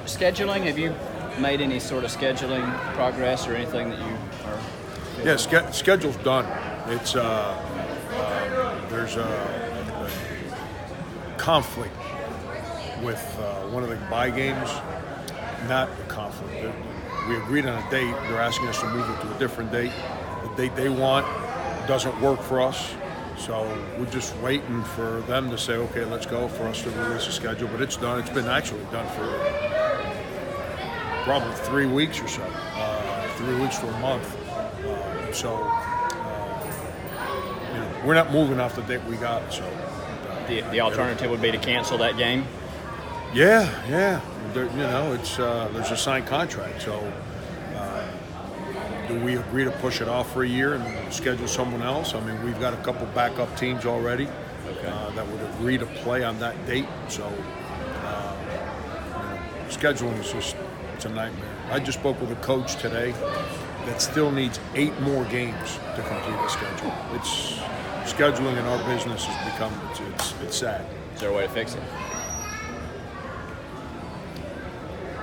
Scheduling, have you made any sort of scheduling progress or anything that you are? Yeah, schedule's done. It's there's a conflict with one of the bye games. Not a conflict. We agreed on a date. They're asking us to move it to a different date. The date they want doesn't work for us. So we're just waiting for them to say, okay, let's go, for us to release a schedule. But it's done. It's been actually done for probably 3 weeks or so, 3 weeks to a month. We're not moving off the date we got. So the alternative would be to cancel that game. Yeah. It's there's a signed contract. So do we agree to push it off for a year and schedule someone else? I mean, we've got a couple backup teams already that would agree to play on that date. So scheduling is it's a nightmare. I just spoke with a coach today that still needs 8 more games to complete the schedule. It's scheduling in our business has become it's sad. Is there a way to fix it?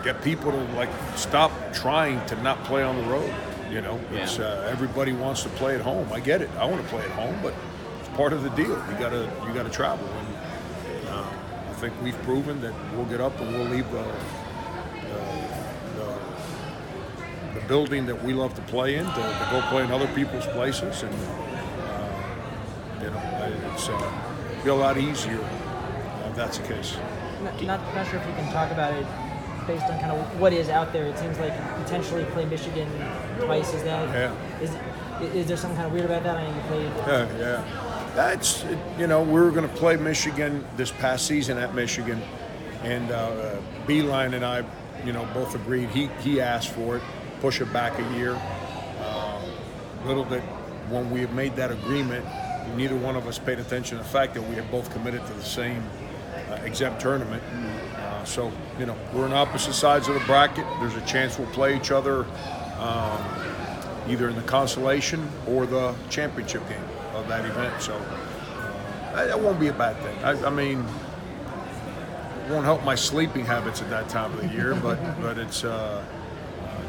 Get people to stop trying to not play on the road. It's everybody wants to play at home. I get it. I want to play at home, but it's part of the deal. You gotta travel, and I think we've proven that we'll get up and we'll leave the building that we love to play in to go play in other people's places, and it's be a lot easier if that's the case. Not sure if you can talk about it based on kind of what is out there. It seems like potentially play Michigan twice. Is that? Yeah. Is there something kind of weird about that? I mean, you played. Yeah. That's we were going to play Michigan this past season at Michigan, and Beeline and I, both agreed. He asked for it, push it back a year. Little bit when we had made that agreement, neither one of us paid attention to the fact that we had both committed to the same exempt tournament. So, we're on opposite sides of the bracket. There's a chance we'll play each other either in the consolation or the championship game of that event. So, that won't be a bad thing. I mean, it won't help my sleeping habits at that time of the year, but it's at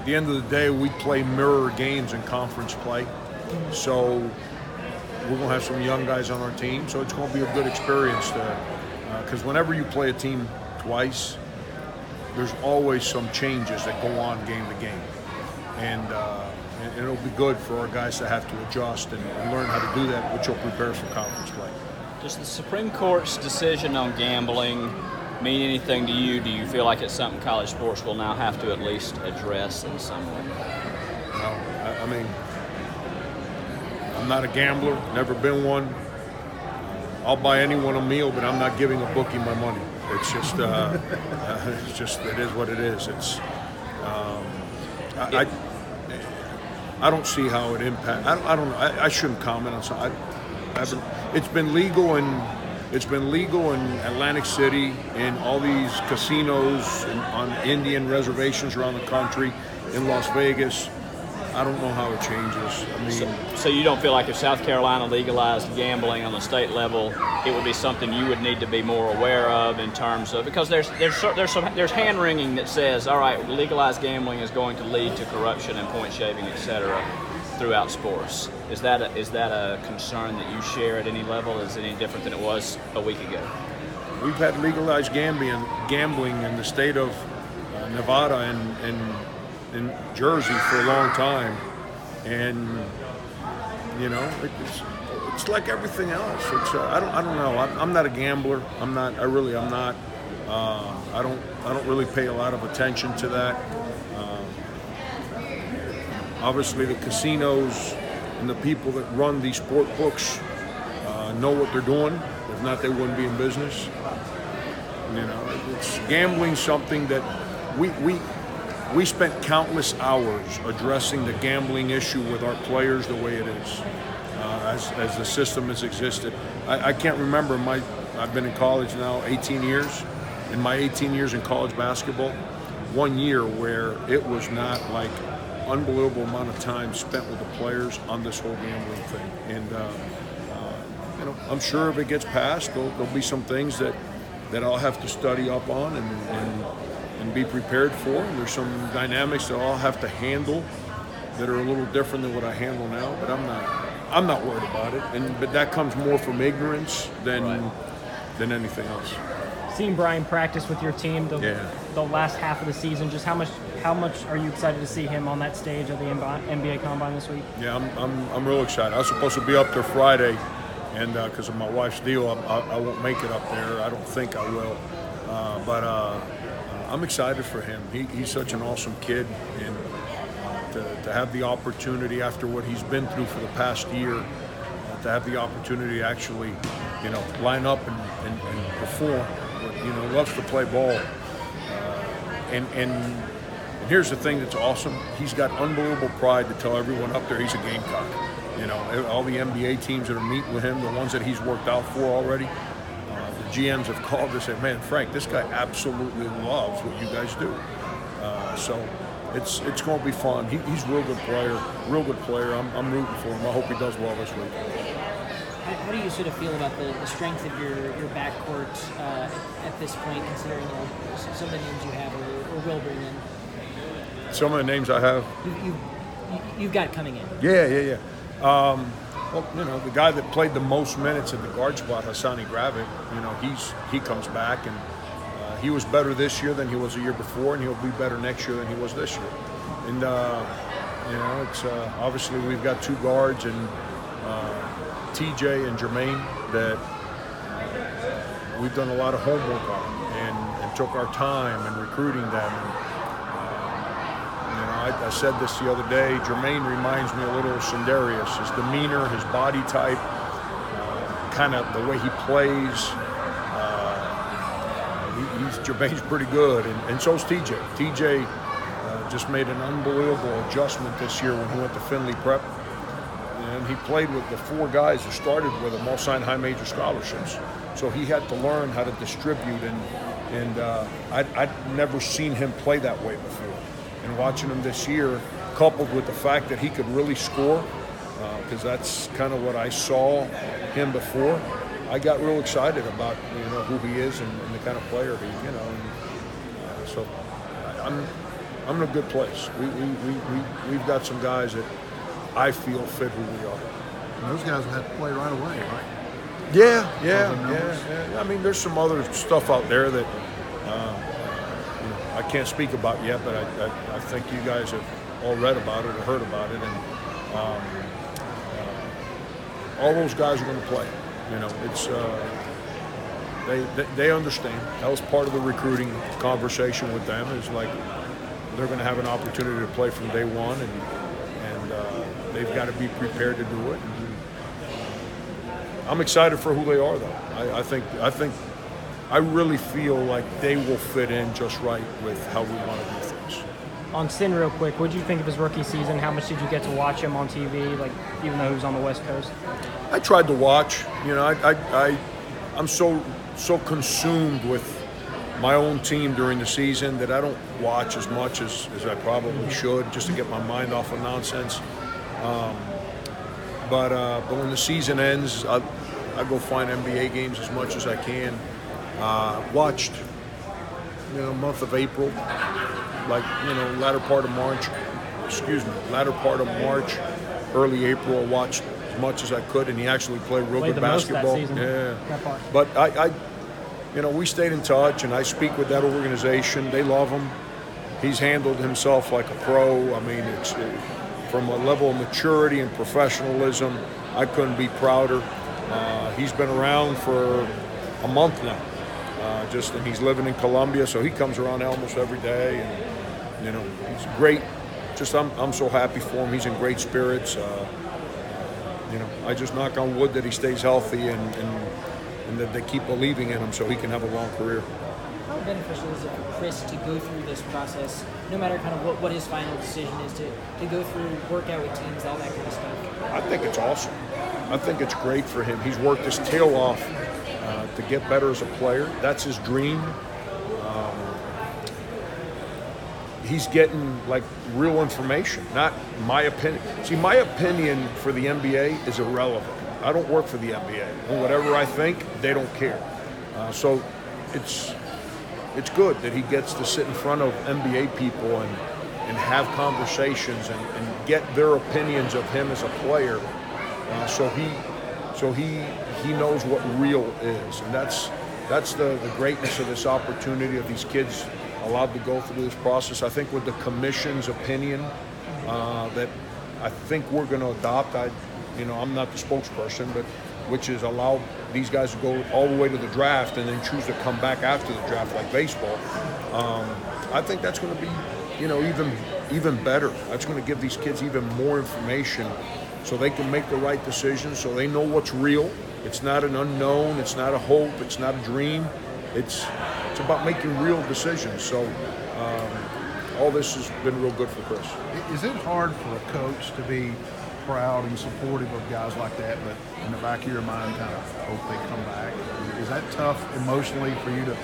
the end of the day, we play mirror games in conference play. So, we're going to have some young guys on our team, so it's going to be a good experience because whenever you play a team twice, there's always some changes that go on game to game, and it'll be good for our guys to have to adjust and learn how to do that, which will prepare us for conference play. Does the Supreme Court's decision on gambling mean anything to you? Do you feel like it's something college sports will now have to at least address in some way? No, I mean, I'm not a gambler, never been one. I'll buy anyone a meal, but I'm not giving a bookie my money. It's just, it is what it is. It's, I don't see how it impacts. I don't know. I shouldn't comment on something. It's been legal in Atlantic City, in all these casinos on Indian reservations around the country, in Las Vegas. I don't know how it changes. I mean, so you don't feel like if South Carolina legalized gambling on the state level, it would be something you would need to be more aware of in terms of, because there's hand wringing that says, all right, legalized gambling is going to lead to corruption and point shaving, etc. throughout sports. Is that a concern that you share at any level? Is it any different than it was a week ago? We've had legalized gambling in the state of Nevada and in Jersey for a long time, and it's like everything else. It's I don't know. I'm not a gambler. I'm not. I don't really pay a lot of attention to that. Obviously, the casinos and the people that run these sport books know what they're doing. If not, they wouldn't be in business. It's gambling something that we spent countless hours addressing the gambling issue with our players the way it is, as the system has existed. I can't remember I've been in college now 18 years. In my 18 years in college basketball, 1 year where it was not like unbelievable amount of time spent with the players on this whole gambling thing. And I'm sure if it gets passed, there'll be some things that I'll have to study up on and be prepared for, and there's some dynamics that I'll have to handle that are a little different than what I handle now. But I'm not worried about it, but that comes more from ignorance than anything else. Seeing Brian practice with your team the last half of the season, just how much are you excited to see him on that stage of the NBA Combine this week? Yeah, I'm real excited. I was supposed to be up there Friday, and because of my wife's deal, I won't make it up there. I don't think I will, but I'm excited for him. He's such an awesome kid, and to have the opportunity after what he's been through for the past year, to have the opportunity to actually, line up and perform. Loves to play ball, and here's the thing that's awesome. He's got unbelievable pride to tell everyone up there he's a Gamecock. All the NBA teams that are meeting with him, the ones that he's worked out for already, the GMs have called and said, "Man, Frank, this guy absolutely loves what you guys do." So it's going to be fun. He's a real good player. I'm rooting for him. I hope he does well this week. How do you sort of feel about the strength of your backcourt at this point, considering some of the names you have or will bring in? Some of the names I have? You've got coming in. Yeah. Well, the guy that played the most minutes at the guard spot, Hassani Gravit, he comes back, and he was better this year than he was the year before, and he'll be better next year than he was this year. And, it's obviously we've got two guards, and TJ and Jermaine that we've done a lot of homework on and took our time in recruiting them. I said this the other day, Jermaine reminds me a little of Sindarius, his demeanor, his body type, kind of the way he plays. Jermaine's pretty good, and so's TJ. TJ just made an unbelievable adjustment this year when he went to Findlay Prep. And he played with the four guys who started with him, all signed high major scholarships. So he had to learn how to distribute, and I'd never seen him play that way before. And watching him this year, coupled with the fact that he could really score, because that's kind of what I saw him before, I got real excited about who he is and the kind of player he so I'm in a good place. We've got some guys that I feel fit who we are. And those guys will have to play right away, right? Yeah. I mean, there's some other stuff out there that I can't speak about yet, but I think you guys have all read about it or heard about it, and all those guys are going to play. It's they understand. That was part of the recruiting conversation with them. Is like they're going to have an opportunity to play from day one, and they've got to be prepared to do it. And I'm excited for who they are, though. I really feel like they will fit in just right with how we want to do things. On Sin, real quick, what did you think of his rookie season? How much did you get to watch him on TV, even though he was on the West Coast? I tried to watch. I'm so consumed with my own team during the season that I don't watch as much as I probably should, just to get my mind off of nonsense. But when the season ends, I go find NBA games as much as I can. Watched, month of April, latter part of March, early April. I watched as much as I could, and he actually played real good basketball. That season. Yeah, but we stayed in touch, and I speak with that organization. They love him. He's handled himself like a pro. I mean, it's from a level of maturity and professionalism, I couldn't be prouder. He's been around for a month now. And he's living in Columbia, so he comes around almost every day, and he's great. I'm so happy for him. He's in great spirits. I just knock on wood that he stays healthy and that they keep believing in him so he can have a long career. How beneficial is it for Chris to go through this process, no matter kind of what his final decision is, to go through, work out with teams, all that kind of stuff? I think it's awesome. I think it's great for him. He's worked his tail off to get better as a player. That's his dream. He's getting real information, not my opinion. See, my opinion for the NBA is irrelevant. I don't work for the NBA. And whatever I think, they don't care. So it's it's good that he gets to sit in front of NBA people and have conversations and get their opinions of him as a player. So he knows what real is, and that's the greatness of this opportunity of these kids allowed to go through this process. I think with the commission's opinion that I think we're going to adopt. I'm not the spokesperson, but which is allow these guys to go all the way to the draft and then choose to come back after the draft like baseball. I think that's going to be, even better. That's going to give these kids even more information so they can make the right decisions, so they know what's real. It's not an unknown, it's not a hope, it's not a dream. It's about making real decisions. So all this has been real good for Chris. Is it hard for a coach to be proud and supportive of guys like that, but in the back of your mind kind of hope they come back? Is that tough emotionally for you to,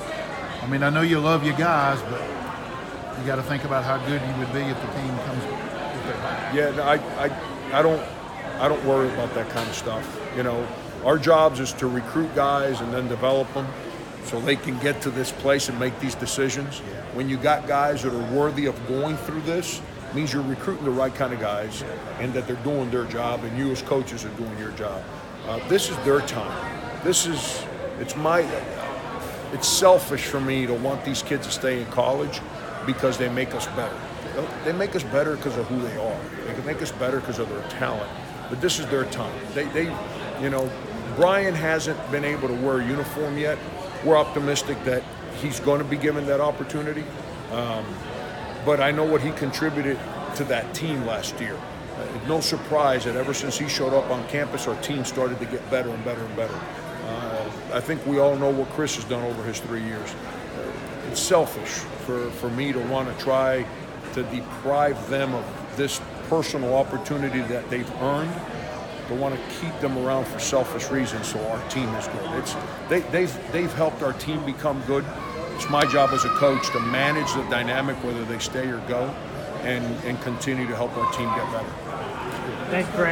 I know you love your guys, but you got to think about how good you would be if the team comes back. Yeah, no, I don't worry about that kind of stuff. Our jobs is to recruit guys and then develop them so they can get to this place and make these decisions. When you got guys that are worthy of going through this, it means you're recruiting the right kind of guys and that they're doing their job and you as coaches are doing your job. This is their time. It's selfish for me to want these kids to stay in college because they make us better. They make us better because of who they are. They can make us better because of their talent. But this is their time. Brian hasn't been able to wear a uniform yet. We're optimistic that he's going to be given that opportunity. But I know what he contributed to that team last year. No surprise that ever since he showed up on campus, our team started to get better and better and better. I think we all know what Chris has done over his 3 years. It's selfish for me to want to try to deprive them of this personal opportunity that they've earned, to want to keep them around for selfish reasons so our team is good. They've helped our team become good. It's my job as a coach to manage the dynamic, whether they stay or go, and continue to help our team get better. Thank you, Frank.